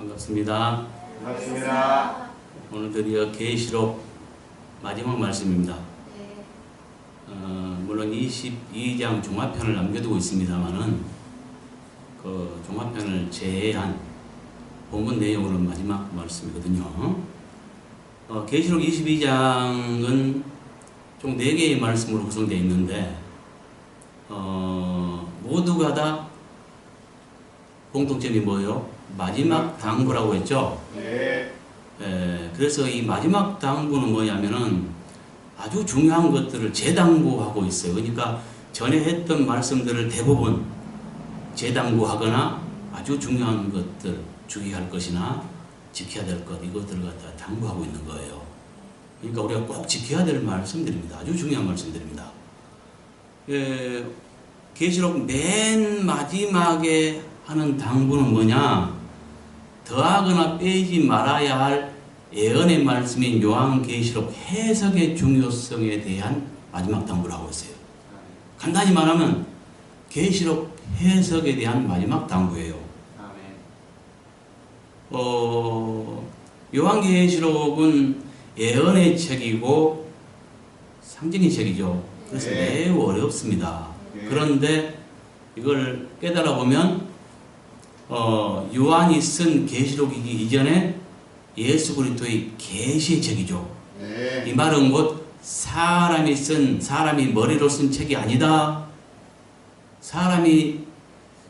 반갑습니다. 반갑습니다. 오늘 드디어 계시록 마지막 말씀입니다. 네. 물론 22장 종합편을 남겨두고 있습니다만은 그 종합편을 제외한 본문 내용으로 마지막 말씀이거든요. 계시록 22장은 총 4개의 말씀으로 구성되어 있는데 모두가 다 공통점이 뭐예요? 마지막 당부라고 했죠? 네. 그래서 이 마지막 당부는 뭐냐면은 아주 중요한 것들을 재당부하고 있어요. 그러니까 전에 했던 말씀들을 대부분 재당부하거나 아주 중요한 것들, 주의할 것이나 지켜야 될 것, 이것들을 갖다 당부하고 있는 거예요. 그러니까 우리가 꼭 지켜야 될 말씀들입니다. 아주 중요한 말씀들입니다. 계시록 맨 마지막에 하는 당부는 뭐냐? 더하거나 빼지 말아야 할 예언의 말씀인 요한계시록 해석의 중요성에 대한 마지막 당부라고 했어요. 간단히 말하면 계시록 해석에 대한 마지막 당부예요. 요한계시록은 예언의 책이고 상징의 책이죠. 그래서 매우 어렵습니다. 그런데 이걸 깨달아 보면 요한이 쓴 계시록이기 이전에 예수 그리스도의 계시의 책이죠. 네. 이 말은 곧 사람이 머리로 쓴 책이 아니다. 사람이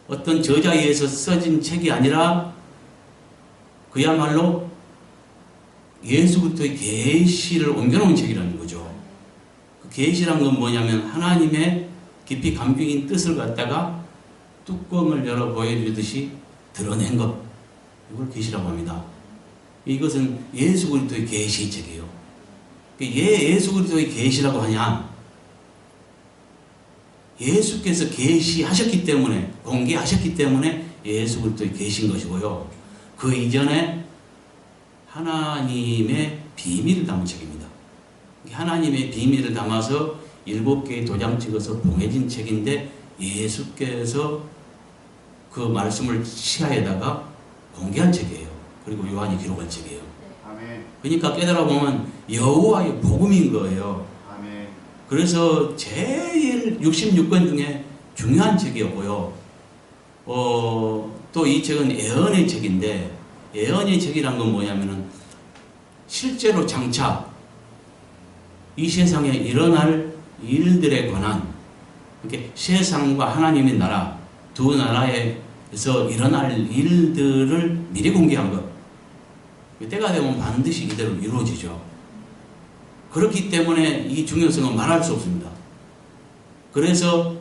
어떤 저자에 의해서 써진 책이 아니라 그야말로 예수 그리스도의 계시를 옮겨놓은 책이라는 거죠. 그 계시란 건 뭐냐면 하나님의 깊이 감격인 뜻을 갖다가 뚜껑을 열어 보여주듯이 드러낸 것, 이걸 계시라고 합니다. 이것은 예수 그리스도의 계시의 책이에요. 예수 그리스도의 계시라고 하냐? 예수께서 계시하셨기 때문에, 공개하셨기 때문에 예수 그리스도의 계시인 것이고요. 그 이전에 하나님의 비밀을 담은 책입니다. 하나님의 비밀을 담아서 7개의 도장 찍어서 봉해진 책인데 예수께서 그 말씀을 시야에다가 공개한 책이에요. 그리고 요한이 기록한 책이에요. 아멘. 그러니까 깨달아 보면 여호와의 복음인 거예요. 아멘. 그래서 제일 66권 중에 중요한 책이었고요. 또 이 책은 예언의 책인데, 예언의 책이란 건 뭐냐면은 실제로 장차 이 세상에 일어날 일들에 관한, 이렇게 세상과 하나님의 나라, 두 나라에서 일어날 일들을 미리 공개한 것. 때가 되면 반드시 이대로 이루어지죠. 그렇기 때문에 이 중요성은 말할 수 없습니다. 그래서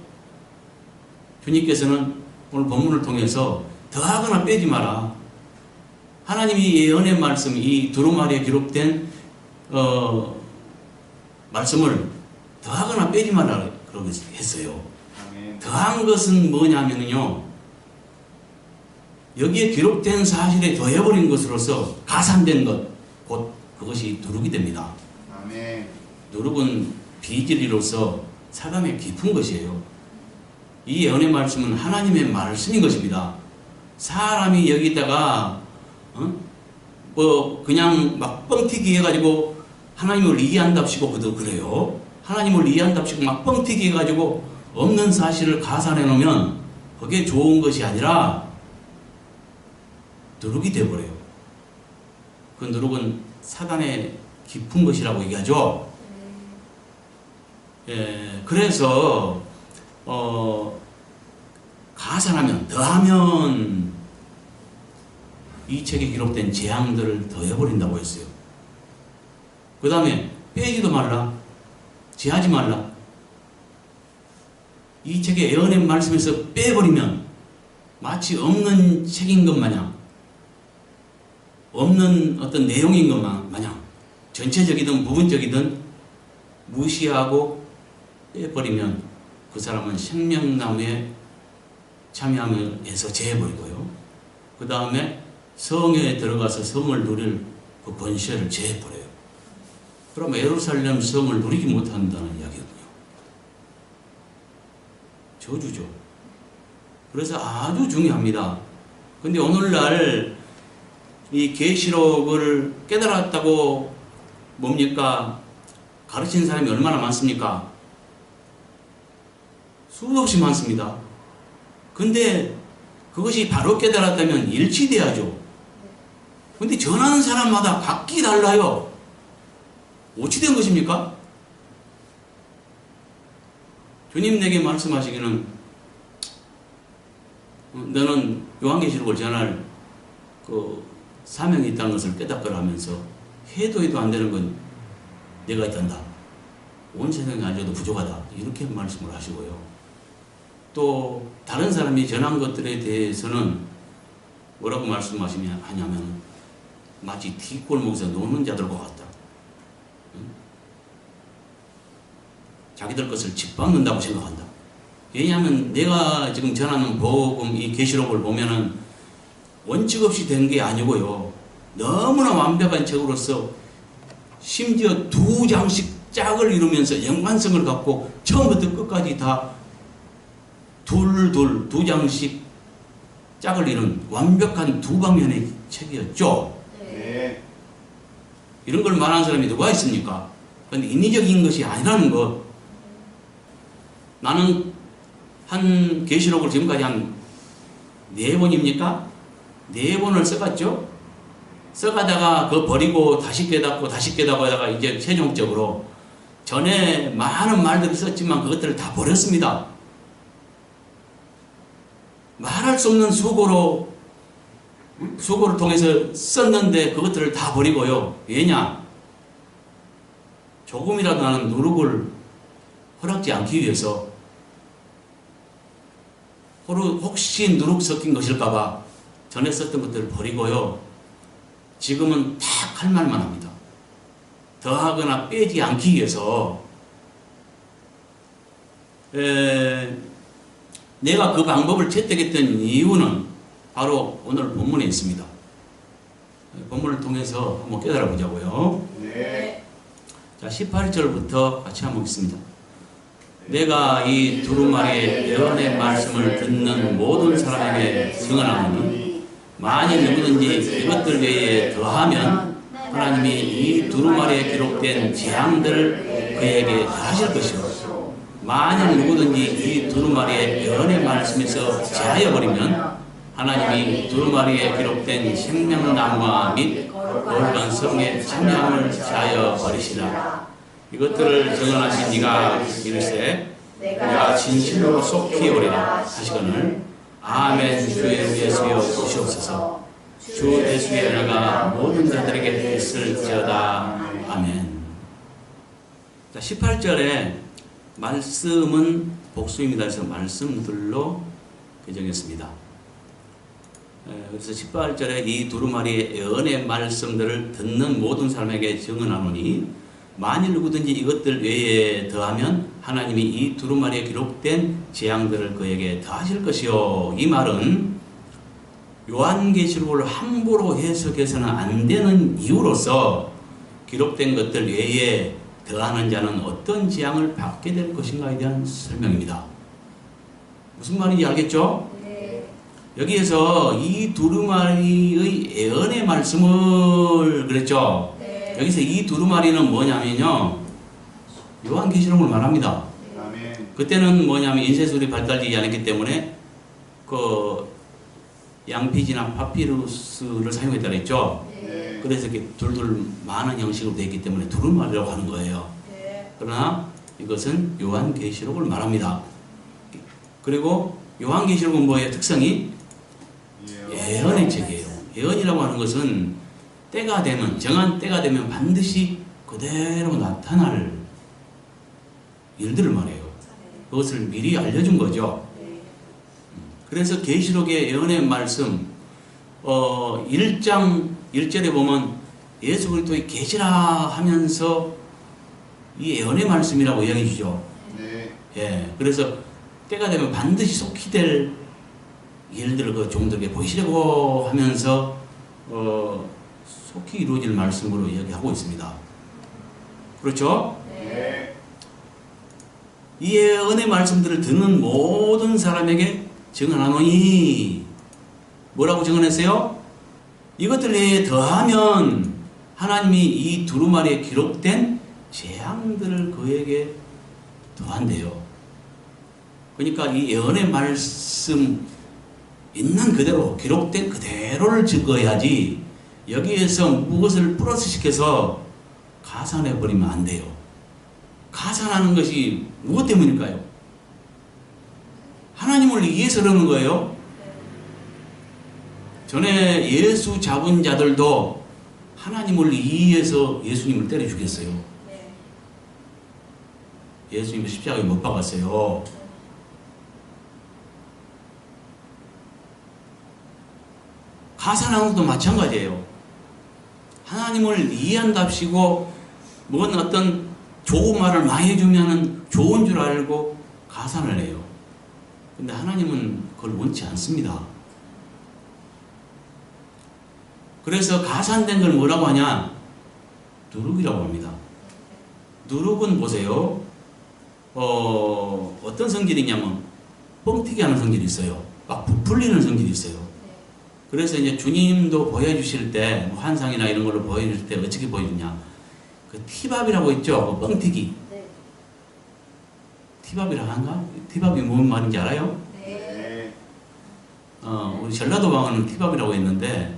주님께서는 오늘 본문을 통해서 더하거나 빼지 마라. 하나님이 예언의 말씀, 이 두루마리에 기록된 말씀을 더하거나 빼지 마라 그러고 했어요. 아멘. 더한 것은 뭐냐면요, 여기에 기록된 사실에 더해버린 것으로서 가산된 것, 곧 그것이 누룩이 됩니다. 아멘. 누룩은 비진리로서 사람의 깊은 것이에요. 이 예언의 말씀은 하나님의 말씀인 것입니다. 사람이 여기다가 그냥 막 뻥튀기 해가지고 하나님을 이해한답시고 그래요. 하나님을 이해한답시고 막 뻥튀기 해가지고 없는 사실을 가산해 놓으면 그게 좋은 것이 아니라 누룩이 되어버려요. 그 누룩은 사단의 깊은 것이라고 얘기하죠. 그래서 가산하면, 더하면 이 책에 기록된 재앙들을 더해버린다고 했어요. 그 다음에 빼지도 말라, 제하지 말라. 이 책의 예언의 말씀에서 빼버리면 마치 없는 책인 것 마냥, 없는 어떤 내용인 것 마냥 전체적이든 부분적이든 무시하고 빼버리면 그 사람은 생명나무에 참여하면서 제해버리고요. 그 다음에 성에 들어가서 성을 누릴 그 권세를 제해버려요. 그러면 예루살렘 성을 누리지 못한다는 이야기거든요. 저주죠. 그래서 아주 중요합니다. 근데 오늘날 이 계시록을 깨달았다고 뭡니까? 가르치는 사람이 얼마나 많습니까? 수도 없이 많습니다. 근데 그것이 바로 깨달았다면 일치돼야죠. 근데 전하는 사람마다 각기 달라요. 어찌 된 것입니까? 주님 내게 말씀하시기는 너는 요한계시록을 전할 그 사명이 있다는 것을 깨닫거라 하면서 해도 안 되는 건 내가 있단다. 온 세상에 알려도 부족하다. 이렇게 말씀을 하시고요. 또 다른 사람이 전한 것들에 대해서는 뭐라고 말씀하시냐면 마치 뒷골목에서 노는 자들과 같다. 자기들 것을 짓밟는다고 생각한다. 왜냐하면 내가 지금 전하는 복음 이 계시록을 보면은 원칙 없이 된 게 아니고요. 너무나 완벽한 책으로서 심지어 2장씩 짝을 이루면서 연관성을 갖고 처음부터 끝까지 다 두 장씩 짝을 이룬 완벽한 2방면의 책이었죠. 네. 이런 걸 말하는 사람이 누가 있습니까? 그런데 인위적인 것이 아니라는 것. 나는 한 계시록을 지금까지 한 4번입니까? 4번을 써갔죠? 써가다가 그거 버리고 다시 깨닫고 하다가 이제 최종적으로 전에 많은 말들을 썼지만 그것들을 다 버렸습니다. 말할 수 없는 수고를 통해서 썼는데 그것들을 다 버리고요. 왜냐? 조금이라도 나는 누룩을 허락지 않기 위해서 혹시 누룩 섞인 것일까봐 전에 썼던 것들을 버리고요. 지금은 딱 할 말만 합니다. 더하거나 빼지 않기 위해서 내가 그 방법을 채택했던 이유는 바로 오늘 본문에 있습니다. 본문을 통해서 한번 깨달아 보자고요. 네. 자, 18절부터 같이 한번 보겠습니다. 내가 이 두루마리의 예언의 말씀을 듣는 모든 사람에게 증언하노니 만일 누구든지 이것들 외에 더하면 하나님이 이 두루마리에 기록된 재앙들을 그에게 더하실 것이요 만일 누구든지 이 두루마리의 예언의 말씀에서 제하여버리면 하나님이 두루마리에 기록된 생명나무와 및 거룩한 성의 참여함을 제하여 버리시라. 이것들을 증언하신 네가 이르세 내가 진실로 속히 오리라 하시거늘 아멘. 주의 예수여 오시옵소서. 주 예수의 은혜가 모든 자들에게 있을지어다. 아멘. 자, 18절에 말씀은 복수입니다. 그래서 말씀들로 개정했습니다. 그래서 18절에 이 두루마리의 예언의 말씀들을 듣는 모든 사람에게 증언하노니 만일 누구든지 이것들 외에 더하면 하나님이 이 두루마리에 기록된 재앙들을 그에게 더하실 것이요. 이 말은 요한계시록을 함부로 해석해서는 안 되는 이유로서 기록된 것들 외에 더하는 자는 어떤 재앙을 받게 될 것인가에 대한 설명입니다. 무슨 말인지 알겠죠? 네. 여기에서 이 두루마리의 예언의 말씀을 그랬죠? 네. 여기서 이 두루마리는 뭐냐면요, 요한계시록을 말합니다. 아멘. 그때는 뭐냐면 인쇄술이 발달되지 않았기 때문에 그 양피지나 파피루스를 사용했다 그랬죠. 네. 그래서 이렇게 둘둘 많은 형식으로 되어 있기 때문에 두루마리라고 하는 거예요. 네. 그러나 이것은 요한계시록을 말합니다. 그리고 요한계시록은 뭐예요? 특성이 예언의 책이에요. 예언이라고 하는 것은 때가 되면, 정한 때가 되면 반드시 그대로 나타날 일들을 말해요. 그것을 미리 알려준 거죠. 네. 그래서 계시록의 예언의 말씀 1장 1절에 보면 예수 그리스도의 계시라 하면서 이 예언의 말씀이라고 이야기해 주죠. 네. 예, 그래서 때가 되면 반드시 속히 될 일들을 그 종들에게 보이시려고 하면서 속히 이루어질 말씀으로 이야기하고 있습니다. 그렇죠? 네. 이 예언의 말씀들을 듣는 모든 사람에게 증언하노니 뭐라고 증언했어요? 이것들에 더하면 하나님이 이 두루마리에 기록된 재앙들을 그에게 더한대요. 그러니까 이 예언의 말씀 있는 그대로 기록된 그대로를 증거해야지 여기에서 무엇을 플러스 시켜서 가산해 버리면 안 돼요. 가산하는 것이 무엇 때문일까요? 하나님을 위해서 그러는 거예요. 전에 예수 잡은 자들도 하나님을 위해서 예수님을 때려 죽였어요. 예수님을 십자가에 못 박았어요. 가산하는 것도 마찬가지예요. 하나님을 이해한답시고 뭔 어떤 좋은 말을 많이 해주면 좋은 줄 알고 가산을 해요. 근데 하나님은 그걸 원치 않습니다. 그래서 가산된 걸 뭐라고 하냐? 누룩이라고 합니다. 누룩은 보세요. 어떤 성질이냐면 뻥튀기 하는 성질이 있어요. 막 부풀리는 성질이 있어요. 그래서 이제 주님도 보여주실 때, 뭐 환상이나 이런 걸로 보여주실 때 어떻게 보여주냐? 그 티밥이라고 있죠? 그 뻥튀기. 네. 티밥이라고 한가? 티밥이 뭔 말인지 알아요? 네. 우리 전라도 방언은 티밥이라고 했는데, 네.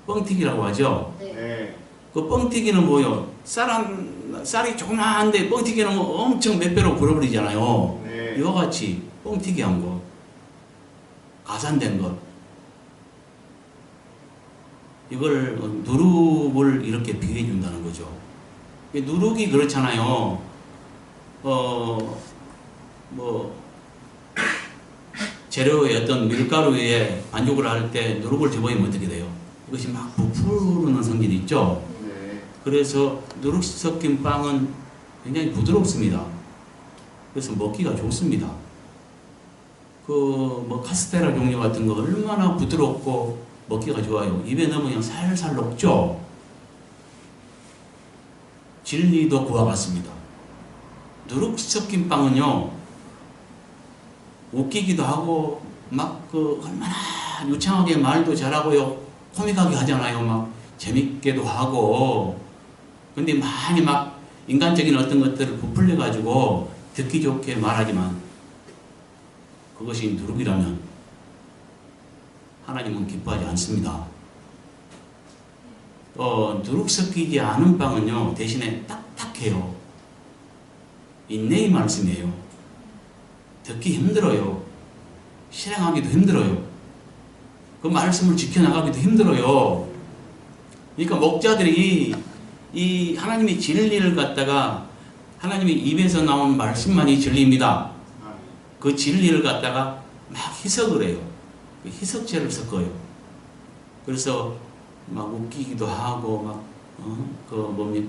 뻥튀기라고 하죠? 네. 네. 그 뻥튀기는 뭐요? 쌀이 조그마한데 뻥튀기는 엄청 몇 배로 불어버리잖아요. 네. 이와 같이 뻥튀기 한 거, 가산된 것, 이걸 누룩을 이렇게 비유해 준다는 거죠. 누룩이 그렇잖아요. 재료의 어떤 밀가루에 반죽을 할 때 누룩을 집어넣으면 어떻게 돼요? 이것이 막 부풀는 성질이 있죠. 네. 그래서 누룩 섞인 빵은 굉장히 부드럽습니다. 그래서 먹기가 좋습니다. 카스테라 종류 같은 거 얼마나 부드럽고 먹기가 좋아요. 입에 넣으면 살살 녹죠. 진리도 그와 같습니다. 누룩 섞인 빵은요, 웃기기도 하고 막 얼마나 유창하게 말도 잘하고요, 코믹하게 하잖아요. 막 재밌게도 하고. 근데 많이 막 인간적인 어떤 것들을 부풀려 가지고 듣기 좋게 말하지만 그것이 누룩이라면 하나님은 기뻐하지 않습니다. 누룩 섞이지 않은 빵은요, 대신에 딱딱해요. 인내의 말씀이에요. 듣기 힘들어요. 실행하기도 힘들어요. 그 말씀을 지켜나가기도 힘들어요. 그러니까 목자들이 이 하나님의 진리를 갖다가, 하나님의 입에서 나온 말씀만이 진리입니다. 그 진리를 갖다가 막 희석을 해요. 희석제를 섞어요. 그래서 막 웃기기도 하고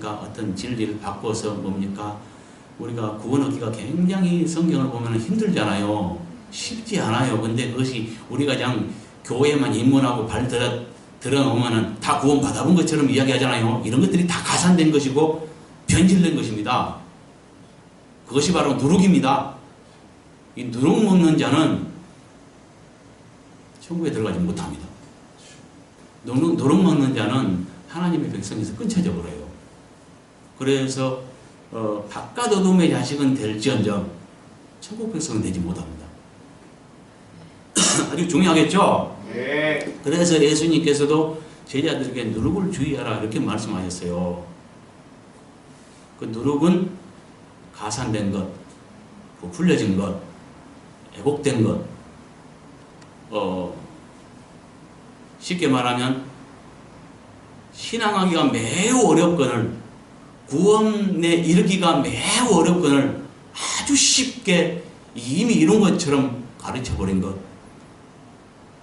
어떤 진리를 바꿔서 우리가 구원 얻기가 굉장히 성경을 보면 힘들잖아요. 쉽지 않아요. 근데 그것이 우리가 그냥 교회만 입문하고 발 들어놓으면 다 구원 받아본 것처럼 이야기하잖아요. 이런 것들이 다 가산된 것이고 변질된 것입니다. 그것이 바로 누룩입니다. 이 누룩 먹는 자는 천국에 들어가지 못합니다. 누룩 먹는 자는 하나님의 백성에서 끊쳐져 버려요. 그래서 바깥 어둠의 자식은 될지언정 천국 백성은 되지 못합니다. 아주 중요하겠죠? 네. 그래서 예수님께서도 제자들에게 누룩을 주의하라 이렇게 말씀하셨어요. 그 누룩은 가산된 것, 부풀려진 것, 애곡된 것, 쉽게 말하면 신앙하기가 매우 어렵거늘, 구원에 이르기가 매우 어렵거늘 아주 쉽게 이미 이룬 것처럼 가르쳐버린 것.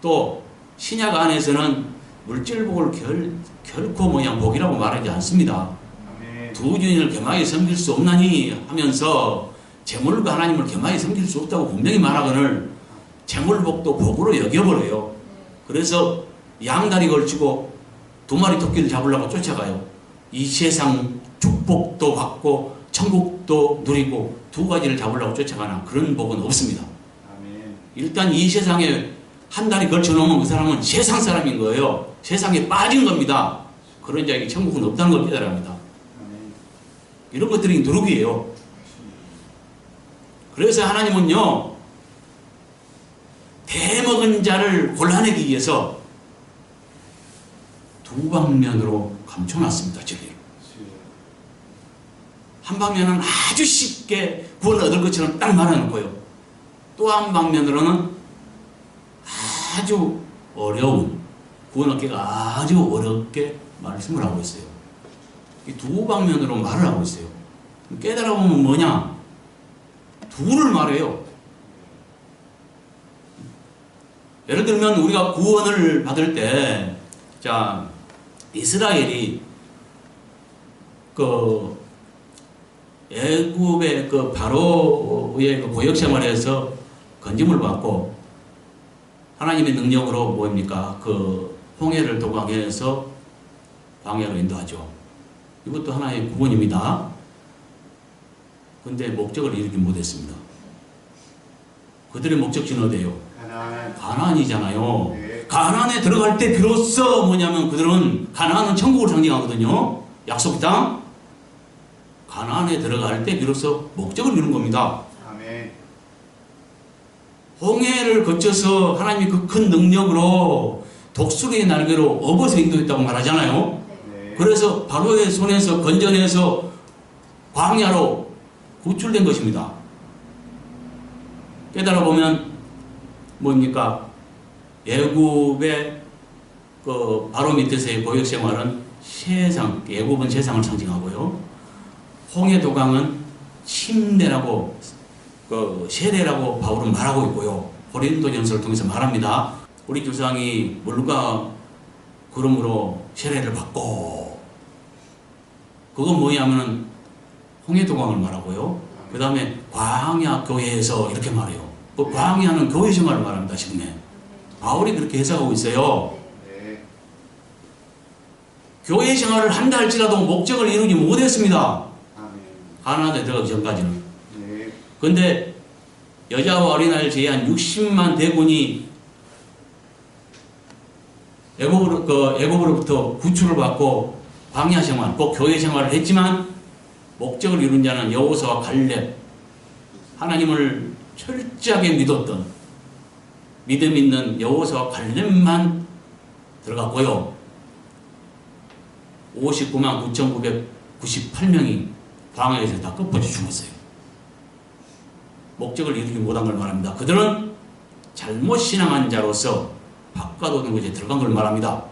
또 신약 안에서는 물질복을 결코 복이라고 말하지 않습니다. 아멘. 두 주인을 겸하게 섬길 수 없나니 하면서 재물과 하나님을 겸하게 섬길 수 없다고 분명히 말하거늘 재물복도 복으로 여겨버려요. 그래서 양다리 걸치고 두 마리 토끼를 잡으려고 쫓아가요. 이 세상 축복도 받고 천국도 누리고 두 가지를 잡으려고 쫓아가나 그런 복은 없습니다. 아멘. 일단 이 세상에 한 달이 걸쳐놓으면 그 사람은 세상 사람인 거예요. 세상에 빠진 겁니다. 그런 자에게 천국은 없다는 걸 깨달아야 합니다. 아멘. 이런 것들이 누룩이에요. 그래서 하나님은요, 대먹은 자를 골라내기 위해서 두 방면으로 감춰놨습니다. 진리를. 한 방면은 아주 쉽게 구원을 얻을 것처럼 딱 말해놓고요. 또 한 방면으로는 아주 어려운, 구원 얻기가 아주 어렵게 말씀을 하고 있어요. 이 두 방면으로 말을 하고 있어요. 깨달아 보면 뭐냐? 둘을 말해요. 예를 들면 우리가 구원을 받을 때, 자, 이스라엘이 애굽의 바로의 고역 생활에서 건짐을 받고 하나님의 능력으로 뭡니까? 홍해를 도강해서 광야로 인도하죠. 이것도 하나의 구원입니다. 근데 목적을 이루지 못했습니다. 그들의 목적지는 어디예요? 가나안이잖아요. 네. 가나안에 들어갈 때 비로소 뭐냐면 그들은 가나안은 천국을 상징하거든요. 약속 땅. 가나안에 들어갈 때 비로소 목적을 이룬 겁니다. 아멘. 홍해를 거쳐서 하나님이 그 큰 능력으로 독수리의 날개로 업어서 인도했다고 말하잖아요. 네. 그래서 바로의 손에서 건져내서 광야로 구출된 것입니다. 깨달아 보면 뭡니까? 애굽의 바로 밑에서의 고역 생활은 세상, 애굽은 세상을 상징하고요. 홍해 도강은 침례라고 세례라고 바울은 말하고 있고요. 고린도전서를 통해서 말합니다. 우리 조상이 물과 구름으로 세례를 받고, 그건 뭐냐면은 홍해 도강을 말하고요. 그 다음에 광야 교회에서 이렇게 말해요. 그 광야는 교회 생활을 말합니다. 지금에 바울이 그렇게 해석하고 있어요. 네. 교회 생활을 한다 할지라도 목적을 이루지 못했습니다. 아멘. 가나안에 들어가기 전까지는. 네. 근데 여자와 어린아이를 제외한 60만 대군이 애굽으로부터 구출을 받고 광야 생활, 꼭 교회 생활을 했지만 목적을 이룬 자는 여호수아와 갈렙, 하나님을 철저하게 믿었던 믿음 있는 여호수아와 갈렙만 들어갔고요. 59만 9,998명이 광야에서 다 끝없이 죽었어요. 목적을 이루지 못한 걸 말합니다. 그들은 잘못 신앙한 자로서 바깥오는 것에 들어간 걸 말합니다.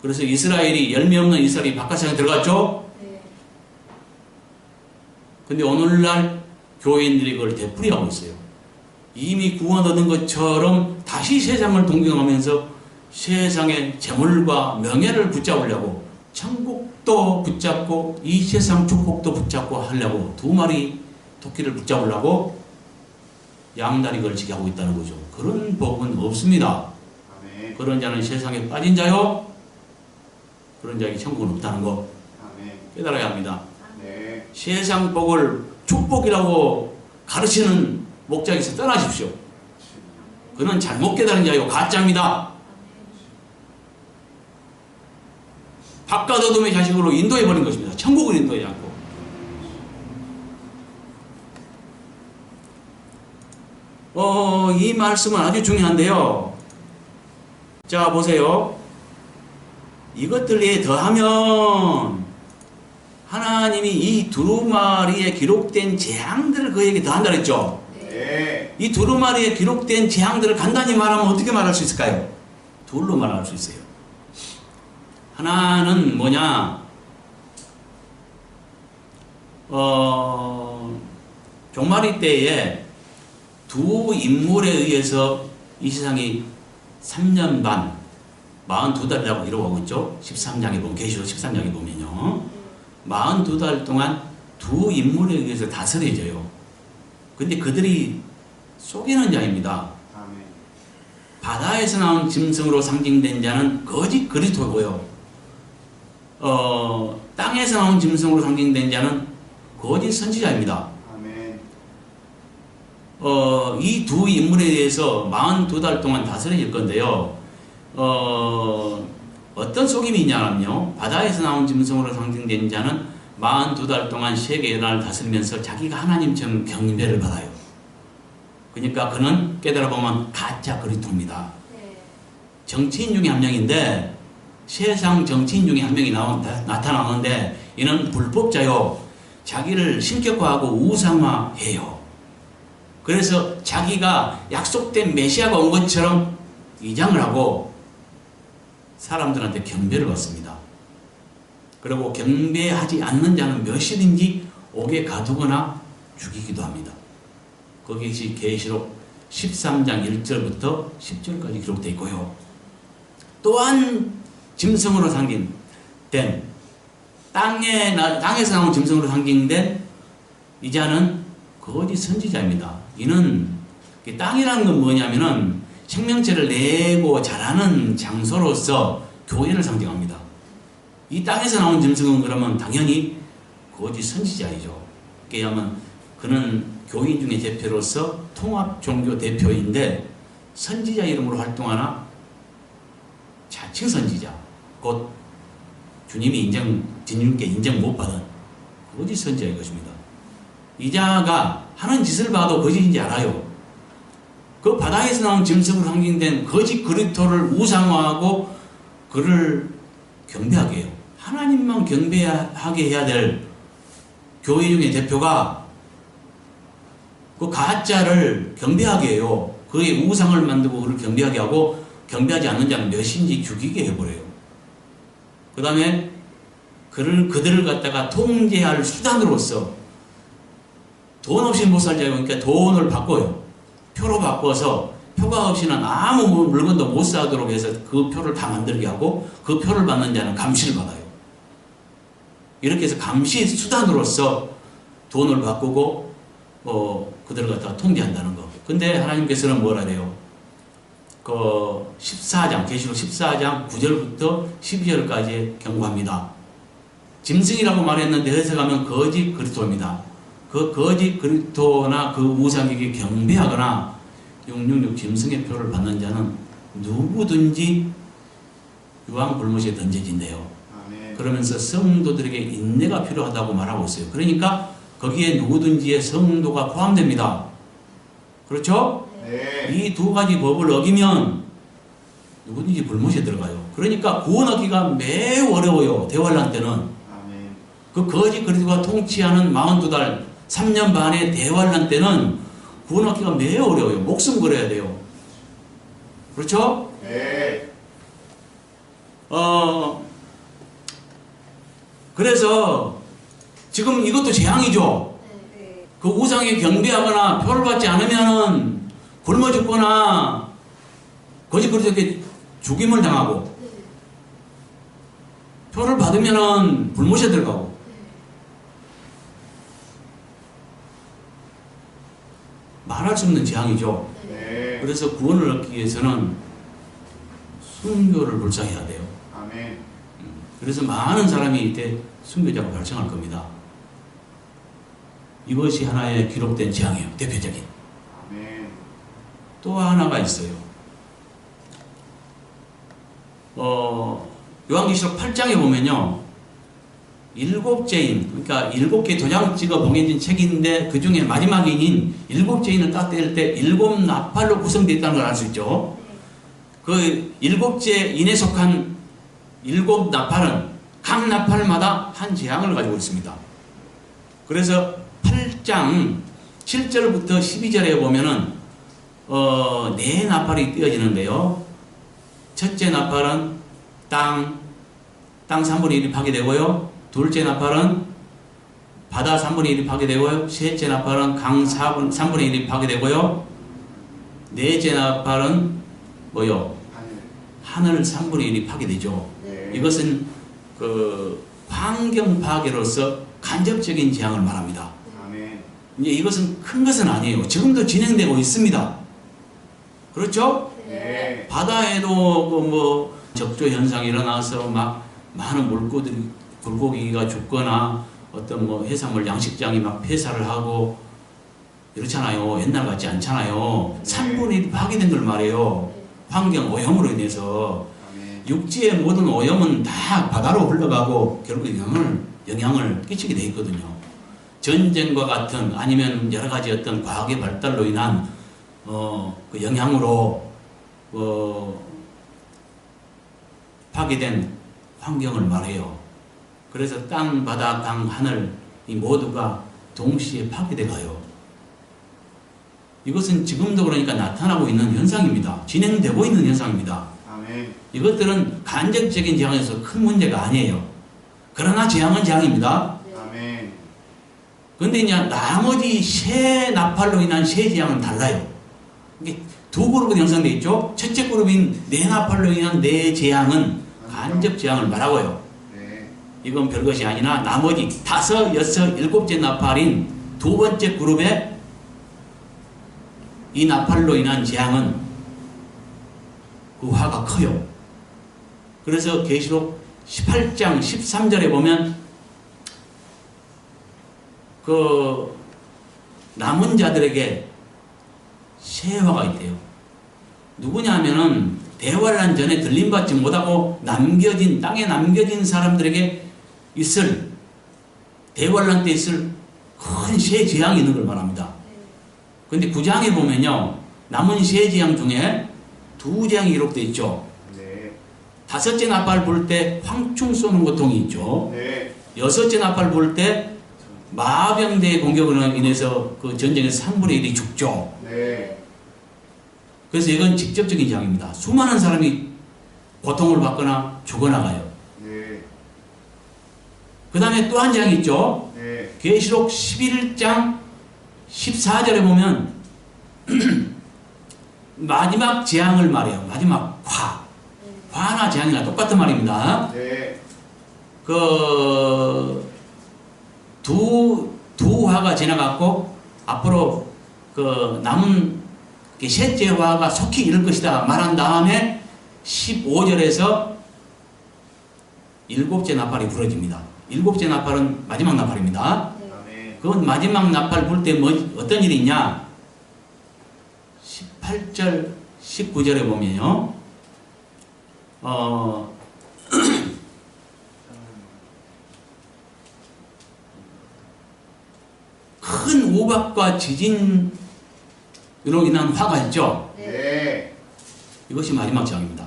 그래서 이스라엘이, 열매 없는 이스라엘이 바깥세상에 들어갔죠? 근데 오늘날 교인들이 그걸 되풀이하고 있어요. 이미 구원 얻은 것처럼 다시 세상을 동경하면서 세상의 재물과 명예를 붙잡으려고, 천국도 붙잡고 이 세상 축복도 붙잡고 하려고 두 마리 토끼를 붙잡으려고 양다리 걸치게 하고 있다는 거죠. 그런 법은 없습니다. 아멘. 그런 자는 세상에 빠진 자요, 그런 자에게 천국은 없다는 거 아멘. 깨달아야 합니다. 네. 세상 복을 축복이라고 가르치는 목자에서 떠나십시오. 그는 잘못 깨달은 자요, 가짜입니다. 바깥 어둠의 자식으로 인도해버린 것입니다. 천국을 인도하지 않고. 이 말씀은 아주 중요한데요. 자, 보세요. 이것들에 더하면 하나님이 이 두루마리에 기록된 재앙들을 그에게 더한다 그랬죠. 네. 이 두루마리에 기록된 재앙들을 간단히 말하면 어떻게 말할 수 있을까요? 둘로 말할 수 있어요. 하나는 뭐냐? 종말의 때에 두 인물에 의해서 이 세상이 3년 반, 42달이라고 이루어가고 있죠. 13장에 보면, 계시록 13장에 보면요. 42달 동안 두 인물에 의해서 다스려져요. 근데 그들이 속이는 자입니다. 아멘. 바다에서 나온 짐승으로 상징된 자는 거짓 그리스도고요. 땅에서 나온 짐승으로 상징된 자는 거짓 선지자입니다. 아멘. 이 두 인물에 대해서 42달 동안 다스려질 건데요. 어떤 속임이 있냐면요. 바다에서 나온 짐승으로 상징된 자는 42달 동안 세계 연안을 다스리면서 자기가 하나님처럼 경배를 받아요. 그러니까 그는 깨달아보면 가짜 그리스도입니다. 정치인 중에 한 명인데 세상 정치인 중에 한 명이 나타나는데 이는 불법자요. 자기를 신격화하고 우상화해요. 그래서 자기가 약속된 메시아가 온 것처럼 위장을 하고 사람들한테 경배를 받습니다. 그리고 경배하지 않는 자는 몇이든지 옥에 가두거나 죽이기도 합니다. 거기서 계시록 13장 1절부터 10절까지 기록되어 있고요. 또한 짐승으로 상징된 땅에서 나온 짐승으로 상징된 이 자는 거짓 선지자입니다. 이는 땅이라는 건 뭐냐면은 생명체를 내고 자라는 장소로서 교회를 상징합니다. 이 땅에서 나온 짐승은 그러면 당연히 거짓 선지자이죠. 왜냐하면 그는 교인 중에 대표로서 통합 종교 대표인데 선지자 이름으로 활동하나 자칭 선지자, 곧 주님께 인정 못 받은 거짓 선지자일 것입니다. 이 자가 하는 짓을 봐도 거짓인지 알아요. 그 바다에서 나온 짐승으로 상징된 거짓 그리스도를 우상화하고 그를 경배하게 해요. 하나님만 경배하게 해야 될 교회 중의 대표가 그 가짜를 경배하게 해요. 그의 우상을 만들고 그를 경배하게 하고 경배하지 않는 자는 몇인지 죽이게 해버려요. 그 다음에 그들을 갖다가 통제할 수단으로서 돈 없이 못 살자고 그러니까 돈을 바꿔요. 표로 바꿔서 표가 없이는 아무 물건도 못 사도록 해서 그 표를 다 만들게 하고 그 표를 받는 자는 감시를 받아요. 이렇게 해서 감시 수단으로서 돈을 바꾸고 그들을 갖다가 통제한다는 거. 근데 하나님께서는 뭐라 그래요? 그 14장, 계시록 14장 9절부터 12절까지 경고합니다. 짐승이라고 말했는데 해석하면 거짓 그리스도입니다. 그 거짓 그리스도나 그 우상에게 경배하거나 666 짐승의 표를 받는 자는 누구든지 유황불못에 던져진대요. 아멘. 그러면서 성도들에게 인내가 필요하다고 말하고 있어요. 그러니까 거기에 누구든지의 성도가 포함됩니다. 그렇죠? 네. 이 두 가지 법을 어기면 누구든지 불못에 들어가요. 그러니까 구원 얻기가 매우 어려워요. 대환란 때는. 아멘. 그 거짓 그리스도가 통치하는 42달 3년 반의 대환란 때는 구원 얻기가 매우 어려워요. 목숨 걸어야 돼요. 그렇죠? 네. 그래서 지금 이것도 재앙이죠. 그 우상에 경배하거나 표를 받지 않으면은 굶어 죽거나 거짓 그리스도에게 죽임을 당하고 표를 받으면은 불못에 들어가고 말할 수 없는 재앙이죠. 네. 그래서 구원을 얻기 위해서는 순교를 불사해야 돼요. 아멘. 그래서 많은 사람이 이때 순교자가 발생할 겁니다. 이것이 하나의 기록된 재앙이에요. 대표적인. 아멘. 또 하나가 있어요. 요한계시록 8장에 보면요. 7죄인, 그러니까 7개 도장 찍어 봉해진 책인데 그 중에 마지막인 7죄인을 딱 뗄 때 7나팔로 구성되어 있다는 걸 알 수 있죠. 그 7죄인에 속한 7나팔은 각 나팔마다 한 재앙을 가지고 있습니다. 그래서 8장 7절부터 12절에 보면은 4나팔이 띄어지는데요. 첫째 나팔은 땅 3분의 1이 파괴되고요. 둘째 나팔은 바다 3분의 1이 파괴되고요. 셋째 나팔은 강 3분의 1이 파괴되고요. 넷째 나팔은 뭐요? 하늘 3분의 1이 파괴되죠. 네. 이것은 그 환경 파괴로서 간접적인 재앙을 말합니다. 아멘. 이제 이것은 큰 것은 아니에요. 지금도 진행되고 있습니다. 그렇죠? 네. 바다에도 그 뭐 적조 현상이 일어나서 막 많은 물고기가 죽거나 어떤 뭐 해산물 양식장이 막 폐사를 하고 이렇잖아요. 옛날 같지 않잖아요. 3분의 1이 파괴된 걸 말해요. 환경 오염으로 인해서. 아멘. 육지의 모든 오염은 다 바다로 흘러가고 결국 영향을 끼치게 돼 있거든요. 전쟁과 같은 아니면 여러 가지 어떤 과학의 발달로 인한 그 영향으로 파괴된 환경을 말해요. 그래서 땅, 바다, 강, 하늘 이 모두가 동시에 파괴돼 가요. 이것은 지금도 그러니까 나타나고 있는 현상입니다. 진행되고 있는 현상입니다. 아멘. 이것들은 간접적인 재앙에서 큰 문제가 아니에요. 그러나 재앙은 재앙입니다. 아멘. 그런데 이제 나머지 새 나팔로 인한 새 재앙은 달라요. 이게 두 그룹으로 형성되어 있죠. 첫째 그룹인 내 나팔로 인한 내 재앙은 간접 재앙을 말하고요. 네. 이건 별것이 아니라 나머지 5, 6, 7째 나팔인 두 번째 그룹의 이 나팔로 인한 재앙은 그 화가 커요. 그래서 계시록 18장 13절에 보면 그 남은 자들에게 새 화가 있대요. 누구냐면은 대환란 전에 들림받지 못하고 땅에 남겨진 사람들에게 있을 대환란 때 있을 큰 새 재앙이 있는 걸 말합니다. 근데 9장에 보면요, 남은 세 재앙 중에 2재앙이 기록되어 있죠. 네. 5째 나팔 불 때 황충 쏘는 고통이 있죠. 네. 6째 나팔 불 때 마병대의 공격으로 인해서 그 전쟁에서 3분의 1이 죽죠. 네. 그래서 이건 직접적인 재앙입니다. 수많은 사람이 고통을 받거나 죽어나가요. 네. 그 다음에 또 한 재앙이 있죠. 네. 계시록 11장 14절에 보면 마지막 재앙을 말해요. 마지막 화나 재앙이나 똑같은 말입니다. 네. 두 화가 지나갔고 앞으로 그 남은 셋째 화가 속히 이를 것이다 말한 다음에 15절에서 7째 나팔이 부러집니다. 7째 나팔은 마지막 나팔입니다. 아멘. 그건 마지막 나팔 불 때 어떤 일이 있냐? 18절, 19절에 보면요. 큰 우박과 지진으로 인한 화가 있죠. 네. 이것이 마지막 장입니다.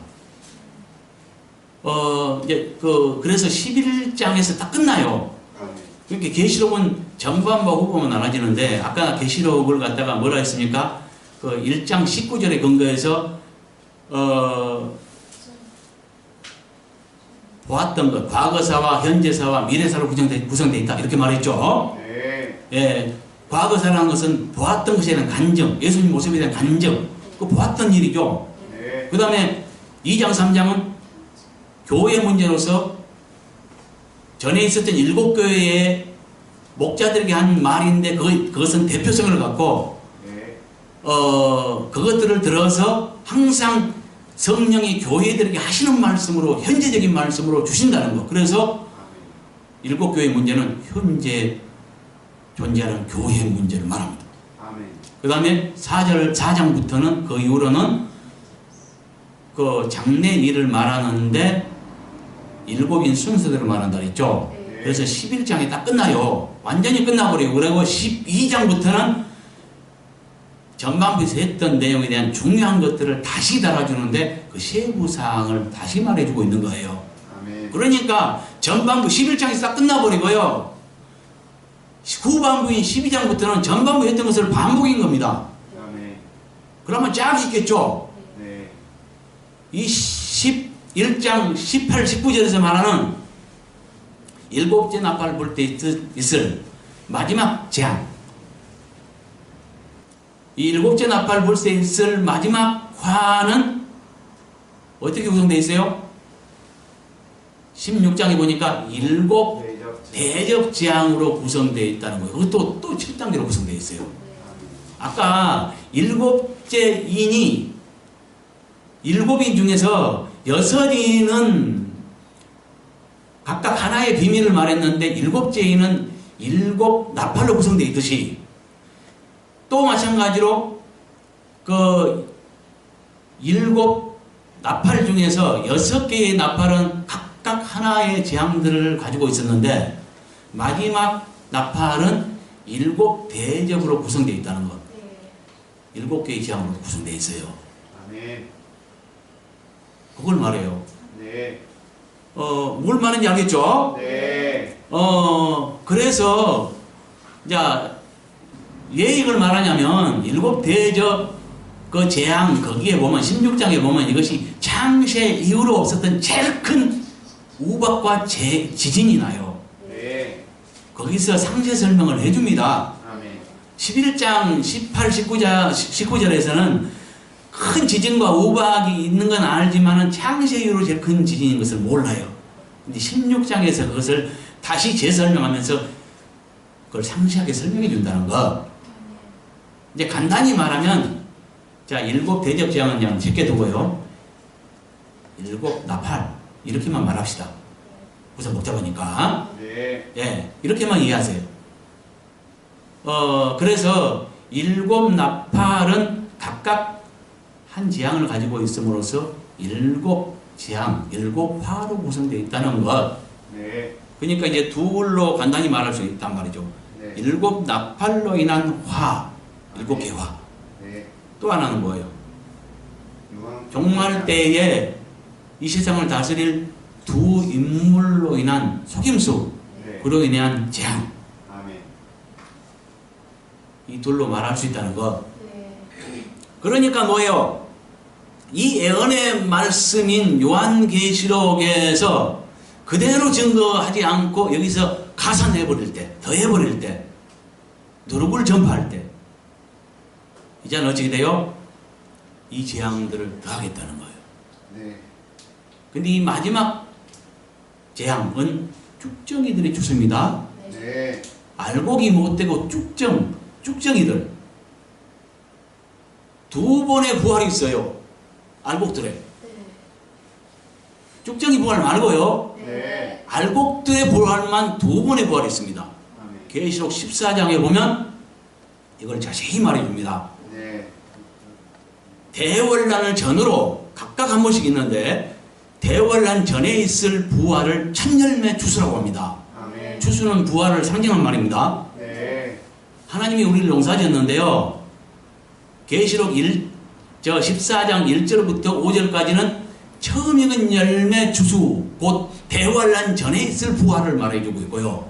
그래서 11장에서 딱 끝나요. 아멘. 이렇게 계시록은 전반부 후반부 나눠지는데 아까 계시록을 갖다가 뭐라 했습니까? 그 1장 19절에 근거해서 보았던 것, 과거사와 현재사와 미래사로 구성되어 있다 이렇게 말했죠. 네. 예, 과거사라는 것은 보았던 것에 대한 간증, 예수님 모습에 대한 간증, 그 보았던 일이죠. 네. 그 다음에 2장 3장은 교회 문제로서 전에 있었던 7교회의 목자들에게 한 말인데 그것은 대표성을 갖고 네. 그것들을 들어서 항상 성령이 교회들에게 하시는 말씀으로 현재적인 말씀으로 주신다는 것. 그래서 7교회 문제는 현재 존재하는 교회 문제를 말합니다. 아멘. 그 다음에 4장부터는 그 이후로는 그 장래 일을 말하는데 7인 순서대로 말한다 그랬죠. 네. 그래서 11장에 딱 끝나요. 완전히 끝나버리고 그리고 12장부터는 전반부에서 했던 내용에 대한 중요한 것들을 다시 달아주는데 그 세부사항을 다시 말해주고 있는 거예요. 아멘. 그러니까 전반부 11장에서 딱 끝나버리고요. 후반부인 12장부터는 전반부 했던 것을 반복인 겁니다. 아멘. 그러면 쫙 있겠죠. 네. 이 11장 18, 19절에서 말하는 7째 나팔 불 때 있을 마지막 재앙. 이 7째 나팔 불 때 있을 마지막 화는 어떻게 구성되어 있어요? 16장에 보니까 7 대접 재앙으로 구성되어 있다는 거예요. 그것도 또 7단계로 구성되어 있어요. 아까 7째 인이 7인 중에서 6인은 각각 하나의 비밀을 말했는데 7째 인은 7 나팔로 구성되어 있듯이 또 마찬가지로 그 7 나팔 중에서 6개의 나팔은 각각 하나의 재앙들을 가지고 있었는데 마지막 나팔은 7 대접으로 구성되어 있다는 것. 7개의 재앙으로 구성되어 있어요. 아멘. 그걸 말해요. 네. 뭘 말하는지 알겠죠? 네. 그래서 자, 왜 이걸 말하냐면 7 대접 그 재앙 거기에 보면 16장에 보면 이것이 창세 이후로 없었던 제일 큰 우박과 지진이 나요. 네. 거기서 상세 설명을 해줍니다. 아멘. 11장 18, 19절에서는 큰 지진과 우박이 있는 건 알지만은 창세 이후로 제일 큰 지진인 것을 몰라요. 근데 16장에서 그것을 다시 재설명하면서 그걸 상세하게 설명해 준다는 거. 이제 간단히 말하면 자, 7 대접 재앙은 그냥 적게 두고요. 7 나팔 이렇게만 말합시다. 우선 복잡하니까. 네. 예, 이렇게만 이해하세요. 그래서 7 나팔은 각각 한 재앙을 가지고 있음으로써 7 재앙, 7 화로 구성되어 있다는 것. 네. 그러니까 이제 둘로 간단히 말할 수 있단 말이죠. 네. 7 나팔로 인한 화, 7개 화. 네. 또 하나는 뭐예요? 유황. 종말 때에 이 세상을 다스릴 두 인물로 인한 속임수, 네. 그로 인한 재앙. 아멘. 이 둘로 말할 수 있다는 것. 네. 그러니까 뭐예요? 이 예언의 말씀인 요한계시록에서 그대로 증거하지 않고 여기서 가산해버릴 때, 더해버릴 때, 누룩을 전파할 때 이제는 어떻게 돼요? 이 재앙들을 더하겠다는 거예요. 네. 근데 이 마지막 재앙은 쭉정이들의 주소입니다. 네. 알곡이 못되고 쭉정이들. 2번의 부활이 있어요. 알곡들의. 네. 쭉정이 부활 말고요. 네. 알곡들의 부활만 2번의 부활이 있습니다. 아멘. 계시록 14장에 보면 이걸 자세히 말해줍니다. 네. 대월란을 전으로 각각 한 번씩 있는데 대월란 전에 있을 부활을 천열매 주수라고 합니다. 아멘. 주수는 부활을 상징한 말입니다. 네. 하나님이 우리를 용서하셨는데요. 계시록 14장 1절부터 5절까지는 처음 익은 열매 주수, 곧 대환란 전에 있을 부활을 말해주고 있고요.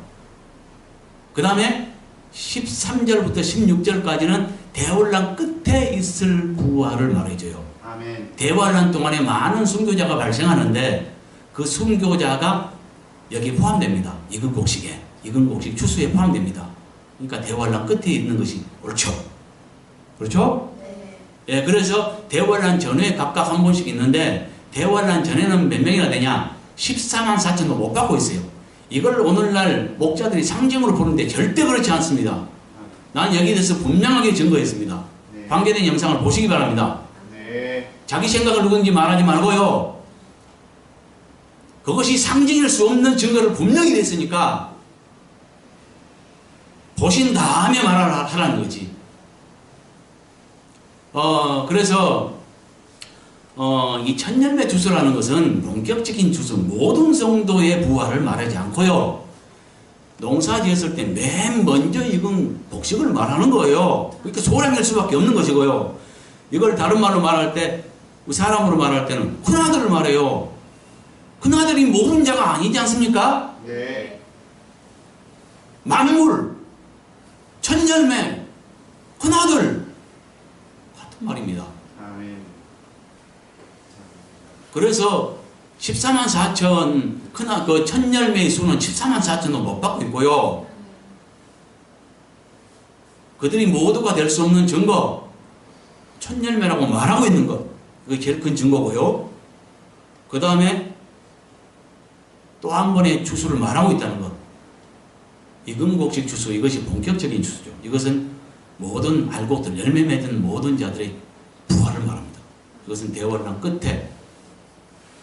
그 다음에 13절부터 16절까지는 대환란 끝에 있을 부활을 말해줘요. 아멘. 대환란 동안에 많은 순교자가 발생하는데 그 순교자가 여기 포함됩니다. 익은 곡식에, 익은 곡식 추수에 포함됩니다. 그러니까 대환란 끝에 있는 것이 옳죠. 그렇죠? 네. 예, 그래서 대환란 전에 각각 한 번씩 있는데 대환란 전에는 몇 명이나 되냐? 14만 4천도 못 받고 있어요. 이걸 오늘날 목자들이 상징으로 보는데 절대 그렇지 않습니다. 난 여기에 대해서 분명하게 증거했습니다. 네. 관계된 영상을 보시기 바랍니다. 네. 자기 생각을 누군지 말하지 말고요. 그것이 상징일 수 없는 증거를 분명히 냈으니까 보신 다음에 말하라는 거지. 그래서 이 천열매 주수라는 것은 본격적인 주수, 모든 성도의 부활을 말하지 않고요. 농사 지었을 때 맨 먼저 익은 곡식을 말하는 거예요. 그러니까 소량일 수밖에 없는 것이고요. 이걸 다른 말로 말할 때, 사람으로 말할 때는 큰아들을 말해요. 큰아들이 모르는 자가 아니지 않습니까? 네. 만물, 천열매, 큰아들 같은 말입니다. 아멘. 그래서 14만 4천 그 천열매의 수는 14만 4천도 못 받고 있고요. 그들이 모두가 될 수 없는 증거, 천열매라고 말하고 있는 것, 그게 제일 큰 증거고요. 그 다음에 또 한 번의 주수를 말하고 있다는 것. 익은 곡식 주수, 이것이 본격적인 주수죠. 이것은 모든 알곡들, 열매 맺은 모든 자들의 부활을 말합니다. 이것은 대환란 끝에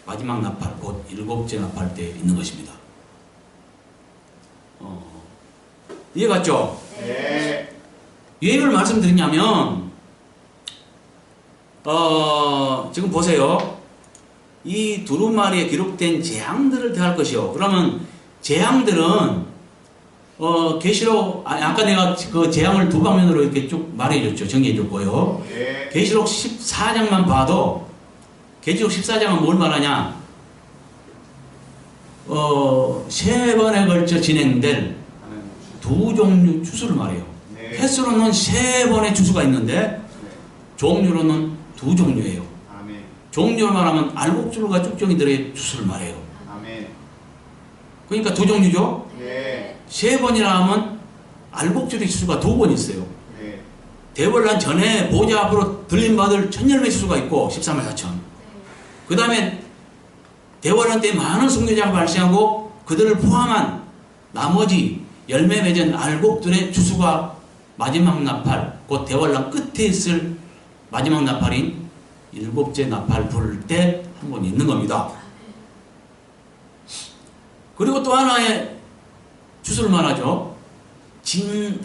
마지막 나팔, 곧 7째 나팔 때 있는 것입니다. 이해갔죠? 네. 왜 이걸 말씀드리냐면 지금 보세요. 이 두루마리에 기록된 재앙들을 대할 것이요. 그러면 재앙들은 계시록 아까 내가 그 재앙을 두 방면으로 이렇게 쭉 말해줬죠. 정리해줬고요. 네. 계시록 14장만 봐도 계시록 14장은 뭘 말하냐? 세 번에 걸쳐 진행될 두 종류 주수를 말해요. 네. 횟수로는 세 번의 주수가 있는데 종류로는 두 종류예요. 아멘. 종류를 말하면 알곡줄과 쭉정이들의 주수를 말해요. 아멘. 그러니까 두 종류죠. 네. 세 번이라 하면 알곡줄의 주수가 두 번 있어요. 네. 대궐난 전에 보좌 앞으로 들림받을 천열매 주수가 있고 13만 4천. 그 다음에 대궐난 때 많은 순교자가 발생하고 그들을 포함한 나머지 열매 맺은 알곡들의 주수가 마지막 나팔, 곧 대궐난 끝에 있을 마지막 나팔인 일곱째 나팔 부를 때 한 번 있는 겁니다. 그리고 또 하나의 주수를 말하죠. 진노의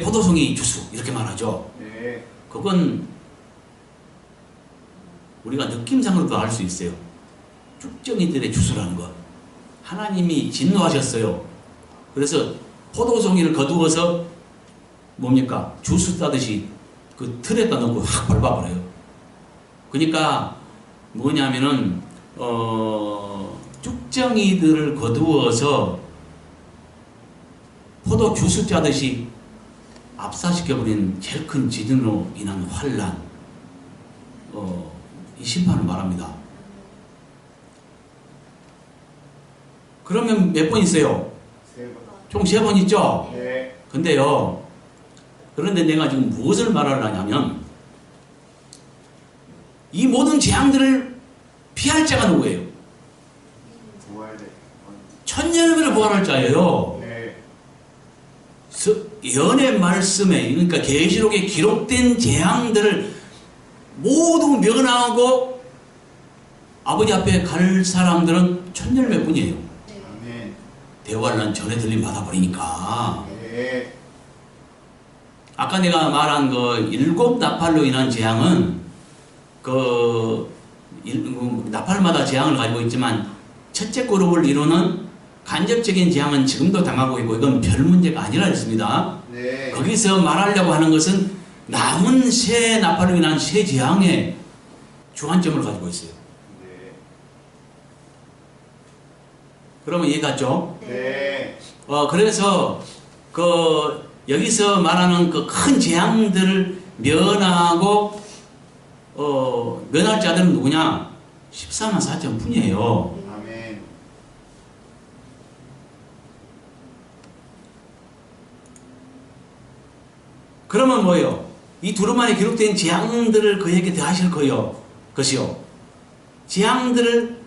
포도송이 주수 이렇게 말하죠. 네. 그건 우리가 느낌상으로도 알 수 있어요. 쭉정이들의 주수라는 것. 하나님이 진노하셨어요. 그래서 포도송이를 거두어서 뭡니까? 주스 따듯이 그 틀에다 넣고 확 밟아버려요. 그러니까 뭐냐면은 쭉정이들을 거두어서 포도 주스 짜듯이 압사시켜버린 제일 큰 지진으로 인한 환란, 이 심판을 말합니다. 그러면 몇 번 있어요? 세 번. 총 세 번 있죠? 네. 근데요, 그런데 내가 지금 무엇을 말하려냐면, 이 모든 재앙들을 피할 자가 누구예요? 부활대. 천년을 부활할 자예요. 네. 예언의 말씀에, 그러니까 계시록에 기록된 재앙들을 모두 면하고 아버지 앞에 갈 사람들은 천열몇 분이에요. 아멘. 대환란 전에 들림 받아버리니까. 네. 아까 내가 말한 그 일곱 나팔로 인한 재앙은 나팔마다 재앙을 가지고 있지만 첫째 그룹을 이루는 간접적인 재앙은 지금도 당하고 있고 이건 별 문제가 아니라 했습니다. 네. 거기서 말하려고 하는 것은 남은 새 나팔로 인한 새 재앙의 주안점을 가지고 있어요. 네. 그러면 이해갔죠? 네. 그래서 여기서 말하는 그 큰 재앙들을 면하고 면할 자들은 누구냐? 14만 4천 분이에요. 아멘. 그러면 뭐예요? 이 두루마리에 기록된 재앙들을 그에게 대하실 것이요. 재앙들을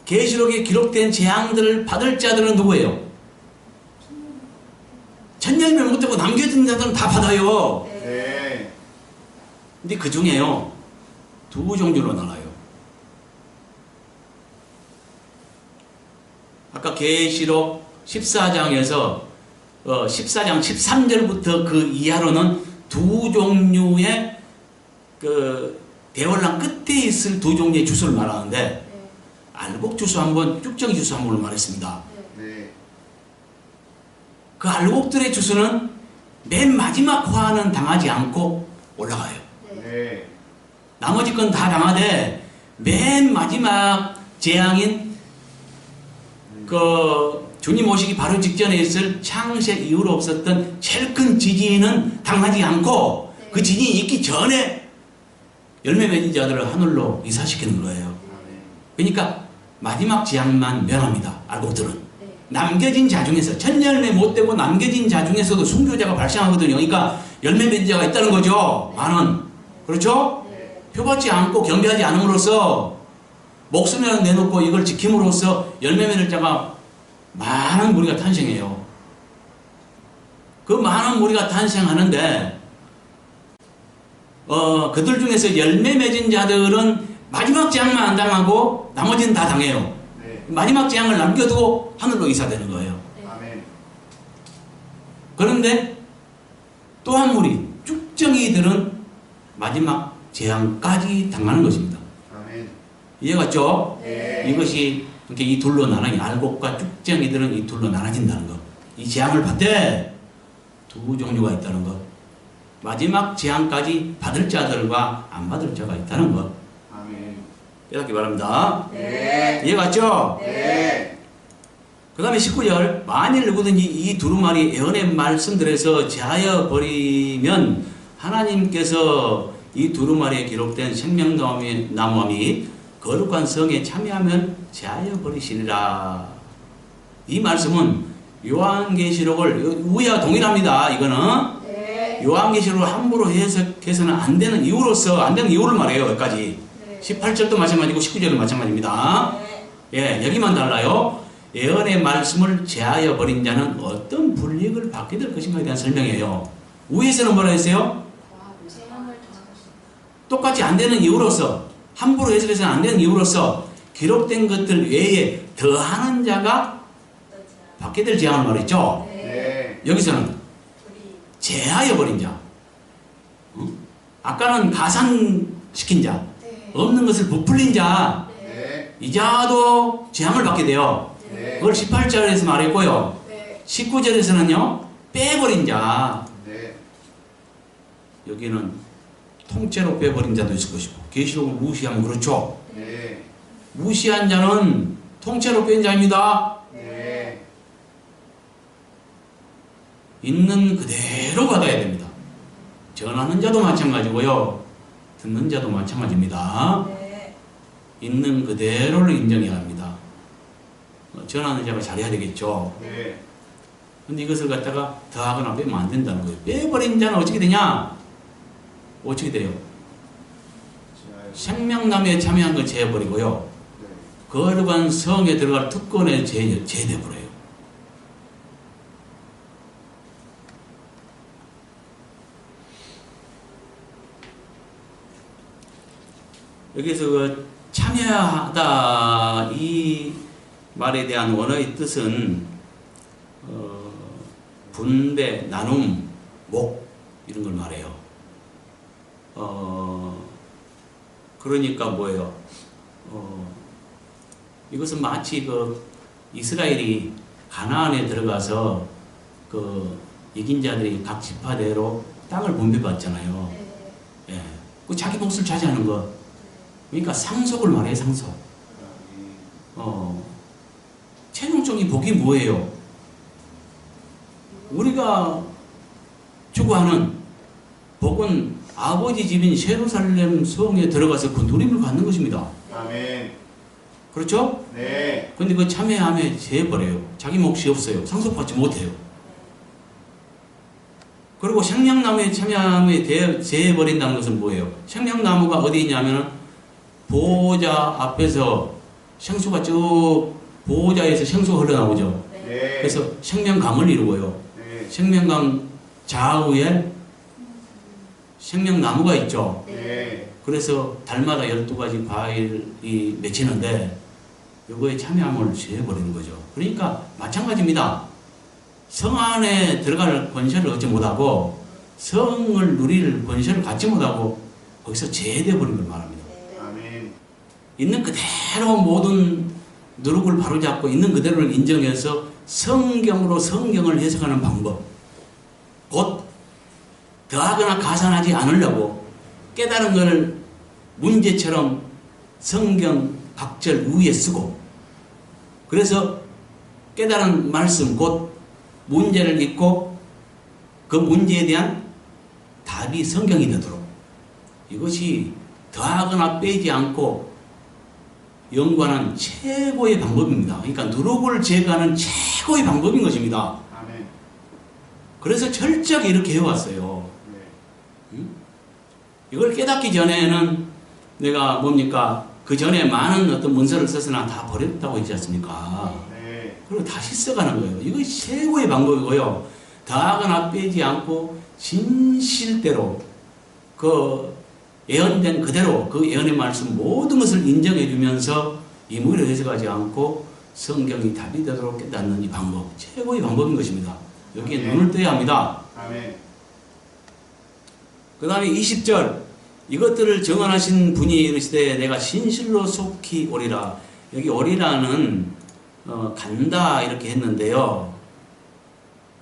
계시록에 기록된 재앙들을 받을 자들은 누구예요? 천년을 못하고 남겨진 자들은 다 받아요. 네. 근데 그 중에요, 두 종류로 나눠요. 아까 계시록 14장에서 14장 13절부터 그 이하로는 두 종류의 그 대환란 끝에 있을 두 종류의 주수를 말하는데 알곡 주수 한 번, 쭉정이 주수 한 번을 말했습니다. 네. 그 알곡들의 주수는 맨 마지막 화는 당하지 않고 올라가요. 네. 나머지 건 다 당하되 맨 마지막 재앙인 그 주님 오시기 바로 직전에 있을 창세 이후로 없었던 제일 큰 지진은 당하지 않고 그 지진이 있기 전에 열매 맺은 자들을 하늘로 이사시키는 거예요. 아멘. 그러니까 마지막 재앙만 면합니다. 알곡들은. 남겨진 자 중에서 천열매 못 되고 남겨진 자 중에서도 순교자가 발생하거든요. 그러니까 열매 맺은 자가 있다는 거죠. 많은. 그렇죠? 표받지 않고 경배하지 않음으로써 목숨이라도 내놓고 이걸 지킴으로써 열매 맺을 자가 많은 무리가 탄생해요. 그 많은 무리가 탄생하는데 그들 중에서 열매 맺은 자들은 마지막 재앙만 안 당하고 나머지는 다 당해요. 네. 마지막 재앙을 남겨두고 하늘로 이사되는 거예요. 아멘. 그런데 또 한 무리 쭉정이들은 마지막 재앙까지 당하는 것입니다. 아멘. 이해갔죠? 네. 이것이 이렇게 이 둘로 나눠 알곡과 쭉정이들은 이 둘로 나눠진다는 것. 이 재앙을 받되 두 종류가 있다는 것. 마지막 재앙까지 받을 자들과 안 받을 자가 있다는 것. 아멘. 깨닫기 바랍니다. 네. 이해갔죠? 네. 그 다음에 19절 만일 누구든지 이 두루마리 예언의 말씀들에서 제하여 버리면 하나님께서 이 두루마리에 기록된 생명나무와 및 거룩한 성에 참여하면 제하여 버리시리라. 이 말씀은 요한계시록을 우리와 동일합니다. 이거는 네. 요한계시록을 함부로 해석해서는 안 되는 이유로서 안 되는 이유를 말해요. 여기까지. 네. 18절도 마찬가지고 19절도 마찬가지입니다. 네. 예, 여기만 달라요. 예언의 말씀을 제하여 버린 자는 어떤 불이익을 받게 될 것인가에 대한 설명이에요. 위에서는 뭐라 했어요? 재앙을 당하시. 똑같이 안 되는 이유로서 함부로 해석해서는 안 되는 이유로서 기록된 것들 외에 더하는 자가 받게 될 재앙을 말했죠. 네. 여기서는 우리 제하여 버린 자. 아까는 가산시킨 자. 네. 없는 것을 부풀린 자. 네. 이 자도 재앙을 받게 돼요. 네. 그걸 18절에서 말했고요. 네. 19절에서는요. 빼버린 자. 네. 여기는 통째로 빼버린 자도 있을 것이고 계시록을 무시하면 그렇죠. 네. 무시한 자는 통째로 뺀 자입니다. 네. 있는 그대로 받아야 됩니다. 전하는 자도 마찬가지고요. 듣는 자도 마찬가지입니다. 네. 있는 그대로를 인정해야 합니다. 전하는 자가 잘해야 되겠죠. 네. 근데 이것을 갖다가 더하거나 빼면 안 된다는 거예요. 빼버린 자는 어떻게 되냐? 어떻게 돼요? 생명나무에 참여한 거 제해버리고요. 네. 거룩한 성에 들어갈 특권에 제해버려요. 여기서 그 참여하다 이 말에 대한 원어의 뜻은 분배, 나눔, 목 이런 걸 말해요. 그러니까 뭐예요? 이것은 마치 그 이스라엘이 가나안에 들어가서 그 이긴 자들이 각 지파대로 땅을 분배받잖아요. 네. 예, 그 자기 몫을 차지하는 것. 그러니까 상속을 말해요, 상속. 최종적인 복이 뭐예요? 우리가 추구하는 복은 아버지 집인 예루살렘 성에 들어가서 그 누림을 갖는 것입니다. 아멘. 그렇죠? 네. 근데 그 참여함에 제해버려요. 자기 몫이 없어요. 상속받지 못해요. 그리고 생명나무에 참여함에 제해버린다는 것은 뭐예요? 생명나무가 어디 있냐면은 보호자 앞에서 생수가 쭉 보호자에서 생수가 흘러나오죠. 네. 그래서 생명강을 이루고요. 네. 생명강 좌우에 생명나무가 있죠. 네. 그래서 달마다 12가지 과일이 맺히는데 요거에 참여함을 제해버리는 거죠. 그러니까 마찬가지입니다. 성 안에 들어갈 권세를 얻지 못하고 성을 누릴 권세를 갖지 못하고 거기서 제해돼 버린 걸 말합니다. 아멘. 있는 그대로 모든 누룩을 바로잡고 있는 그대로를 인정해서 성경으로 성경을 해석하는 방법, 곧 더하거나 가산하지 않으려고 깨달은 것을 문제처럼 성경 각절 위에 쓰고, 그래서 깨달은 말씀 곧 문제를 읽고 그 문제에 대한 답이 성경이 되도록, 이것이 더하거나 빼지 않고 연구하는 최고의 방법입니다. 그러니까 누룩을 제거하는 최고의 방법인 것입니다. 아멘. 그래서 철저하게 이렇게 해왔어요. 네. 이걸 깨닫기 전에는 내가 뭡니까? 그 전에 많은 어떤 문서를 써서나 다 버렸다고 했지 않습니까? 네. 그리고 다시 써가는 거예요. 이것이 최고의 방법이고요. 더하거나 빼지 않고 진실대로 그 예언된 그대로 그 예언의 말씀 모든 것을 인정해 주면서 임의로 해석하지 않고 성경이 답이 되도록 깨닫는 이 방법, 최고의 방법인 것입니다. 여기에 네. 눈을 떠야 합니다. 아멘. 그 다음에 20절 이것들을 정언하신 분이 이르시되 내가 진실로 속히 오리라. 여기 오리라는 간다 이렇게 했는데요.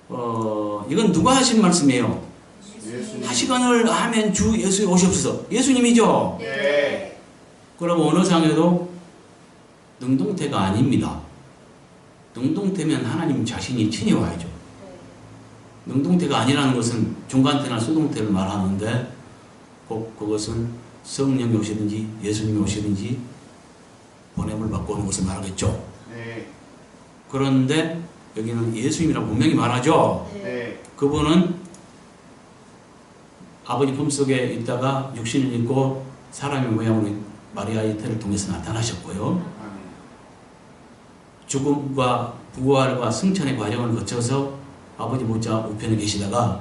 이건 누가 하신 말씀이에요? 예수님. 하시거늘 아멘 주 예수에 오시옵소서. 예수님이죠. 네. 그리고 어느 장에도 능동태가 아닙니다. 능동태면 하나님 자신이 친히 와야죠. 능동태가 아니라는 것은 중간태나 수동태를 말하는데 꼭 그것은 성령이 오시든지 예수님이 오시든지 보냄을 받고 오는 것을 말하겠죠. 네. 그런데 여기는 예수님이라고 분명히 말하죠. 네. 그분은 아버지 품속에 있다가 육신을 입고 사람의 모양으로 마리아의 태를 통해서 나타나셨고요. 아멘. 죽음과 부활과 승천의 과정을 거쳐서 아버지 보좌 우편에 계시다가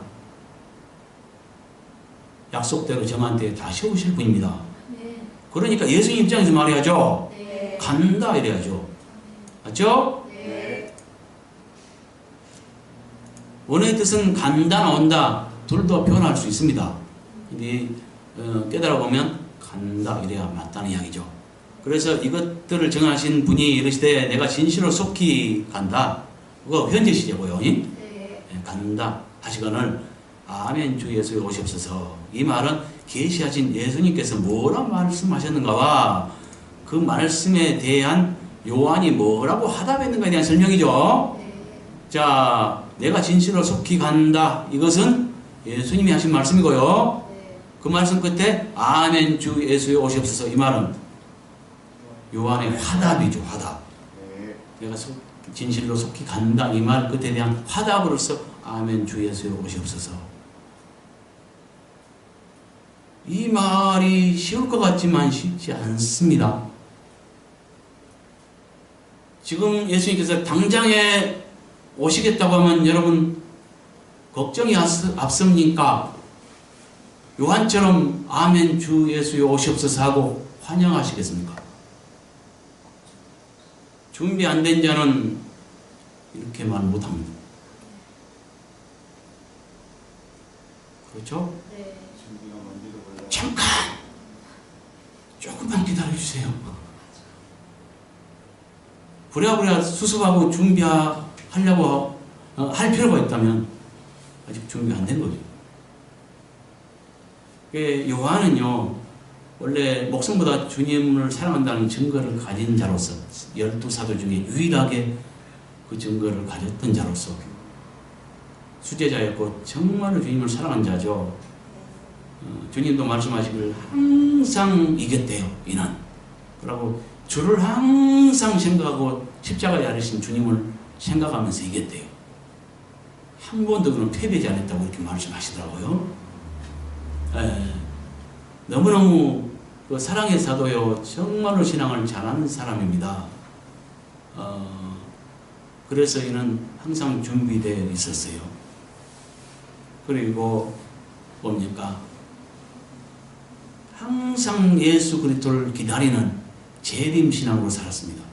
약속대로 정한 때에 다시 오실 분입니다. 네. 그러니까 예수님 입장에서 말해야죠. 네. 간다 이래야죠. 맞죠? 네. 원의 뜻은 간다 나온다 둘도 표현할 수 있습니다. 근데 깨달아 보면 간다 이래야 맞다는 이야기죠. 그래서 이것들을 정하신 분이 이르시되 내가 진실로 속히 간다. 그거 현재 시제고요. 네. 간다 하시거늘 아멘 주 예수에 오시옵소서. 이 말은 계시하신 예수님께서 뭐라 말씀하셨는가와 그 말씀에 대한 요한이 뭐라고 하답했는가에 대한 설명이죠. 네. 자, 내가 진실로 속히 간다. 이것은 예수님이 하신 말씀이고요. 네. 그 말씀 끝에 아멘 주 예수에 오시옵소서. 이 말은 요한의 화답이죠. 화답. 네. 내가 진실로 속히 간다. 이 말 끝에 대한 화답으로서 아멘 주 예수에 오시옵소서. 이 말이 쉬울 것 같지만 쉽지 않습니다. 지금 예수님께서 당장에 오시겠다고 하면 여러분 걱정이 앞섭니까? 요한처럼 아멘 주 예수에 오시옵소서 하고 환영하시겠습니까? 준비 안 된 자는 이렇게 말 못합니다. 그렇죠? 네. 준비가 뭔지도 몰라요. 잠깐! 조금만 기다려주세요. 부랴부랴 수습하고 준비하려고 할 필요가 있다면 아직 준비 안 된 거죠. 요한은요, 원래 목숨보다 주님을 사랑한다는 증거를 가진 자로서 12사도 중에 유일하게 그 증거를 가졌던 자로서 수제자였고 정말로 주님을 사랑한 자죠. 주님도 말씀하시길 항상 이겼대요. 이는. 그러고 주를 항상 생각하고 십자가에 앓으신 주님을 생각하면서 이겼대요. 한 번도 그런 패배지 않았다고 이렇게 말씀하시더라고요. 너무너무 그 사랑의 사도요, 정말로 신앙을 잘하는 사람입니다. 그래서 이는 항상 준비되어 있었어요. 그리고 뭡니까? 항상 예수 그리스도를 기다리는 재림 신앙으로 살았습니다.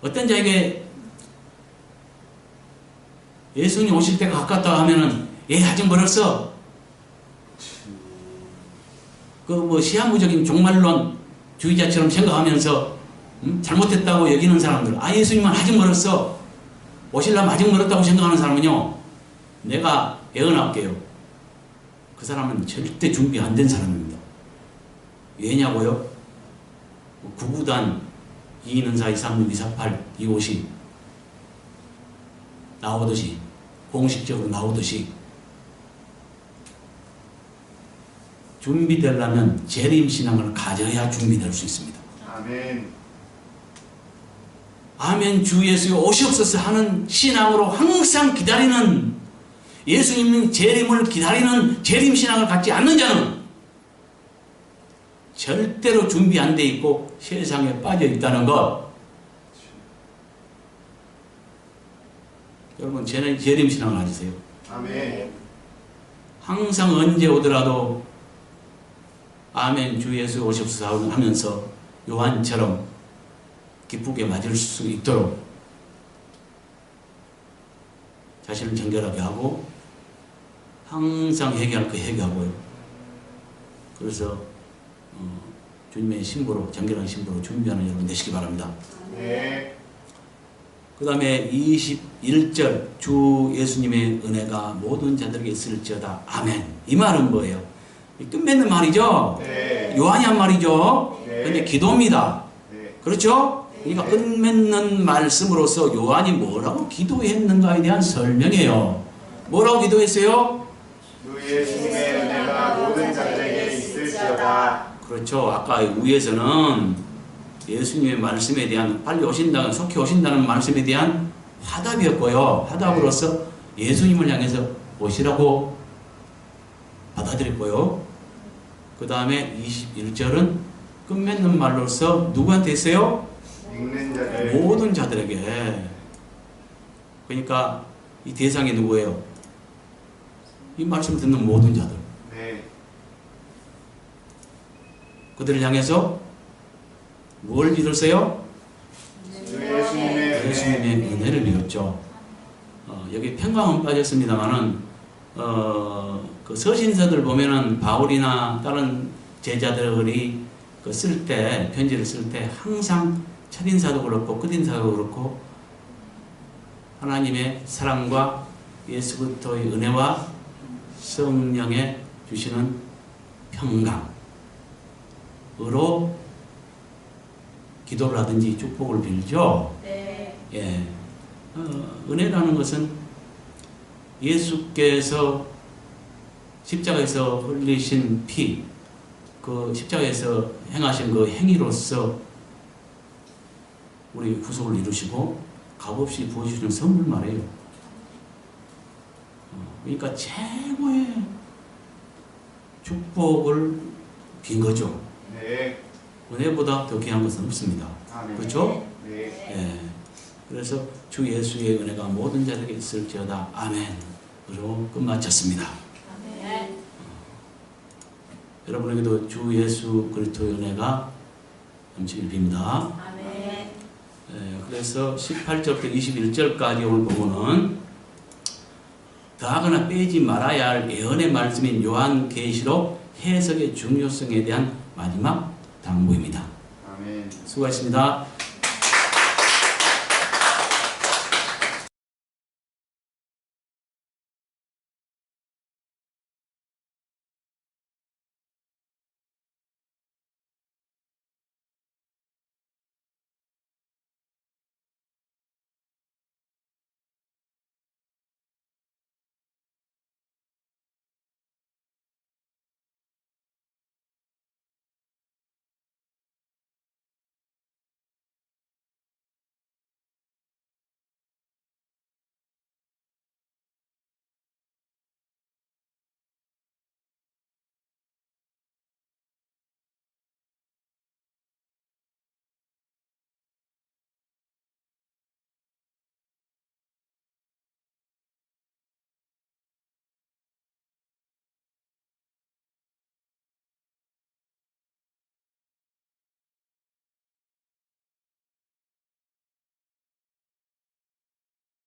어떤 자에게 예수님 오실 때가 가깝다 하면은 아직 멀었어. 그 뭐 시한부적인 종말론 주의자처럼 생각하면서 잘못했다고 여기는 사람들, 예수님은 아직 멀었어. 오실라면 아직 멀었다고 생각하는 사람은요, 내가 예언할게요. 그 사람은 절대 준비 안 된 사람입니다. 왜냐고요? 구구단 224, 236, 248, 250 나오듯이, 공식적으로 나오듯이 준비되려면 재림신앙을 가져야 준비될 수 있습니다. 아멘. 아멘 주 예수여 오시옵소서 하는 신앙으로 항상 기다리는, 예수님 재림을 기다리는 재림신앙을 갖지 않는 자는 절대로 준비 안 돼 있고 세상에 빠져 있다는 것. 여러분 재림신앙을 가지세요. 아멘. 항상 언제 오더라도 아멘 주 예수 오시옵소서 하면서 요한처럼 기쁘게 맞을 수 있도록 자신을 정결하게 하고 항상 회개할 거 회개하고요. 그래서 주님의 신부로 정결한 신부로 준비하는 여러분 되시기 바랍니다. 네. 그 다음에 21절 주 예수님의 은혜가 모든 자들에게 있을지어다. 아멘. 이 말은 뭐예요? 끝맺는 말이죠. 네. 요한이 한 말이죠. 네. 근데 기도입니다. 네. 그렇죠? 그러니까 끝맺는 말씀으로서 요한이 뭐라고 기도했는가에 대한 설명이에요. 뭐라고 기도했어요? 주 예수님의 은혜가 모든 자들에게 있을지어다. 그렇죠. 아까 위에서는 예수님의 말씀에 대한 빨리 오신다는 속히 오신다는 말씀에 대한 화답이었고요. 화답으로서 예수님을 향해서 오시라고 받아들였고요. 그 다음에 21절은 끝맺는 말로서 누구한테 있어요? 읽는 자들. 모든 자들에게. 그러니까 이 대상이 누구예요? 이 말씀을 듣는 모든 자들. 네. 그들을 향해서 뭘 믿었어요? 주 예수님의 예수님의 은혜. 은혜를 믿었죠. 여기 평강은 빠졌습니다만은 그 서신서들 보면은 바울이나 다른 제자들이 그 쓸 때 편지를 쓸 때 항상 첫인사도 그렇고 끝인사도 그렇고 하나님의 사랑과 예수 그리스도의 은혜와 성령의 주시는 평강으로 기도를 하든지 축복을 빌죠. 네. 예. 은혜라는 것은 예수께서 십자가에서 흘리신 피, 그 십자가에서 행하신 그 행위로서 우리 구속을 이루시고 값없이 부어주시는 선물 말이에요. 그러니까 최고의 축복을 빈 거죠. 네. 은혜보다 더 귀한 것은 없습니다. 아멘. 그렇죠? 네. 예. 그래서 주 예수의 은혜가 모든 자에게 있을지어다. 아멘으로 끝마쳤습니다. 아멘. 여러분에게도 주 예수 그리스도의 은혜가 넘치길 빕니다. 아멘. 예, 그래서 18절부터 21절까지 오늘 보면은 더하거나 빼지 말아야 할 예언의 말씀인 요한계시록 해석의 중요성에 대한 마지막 당부입니다. 아멘. 수고하셨습니다.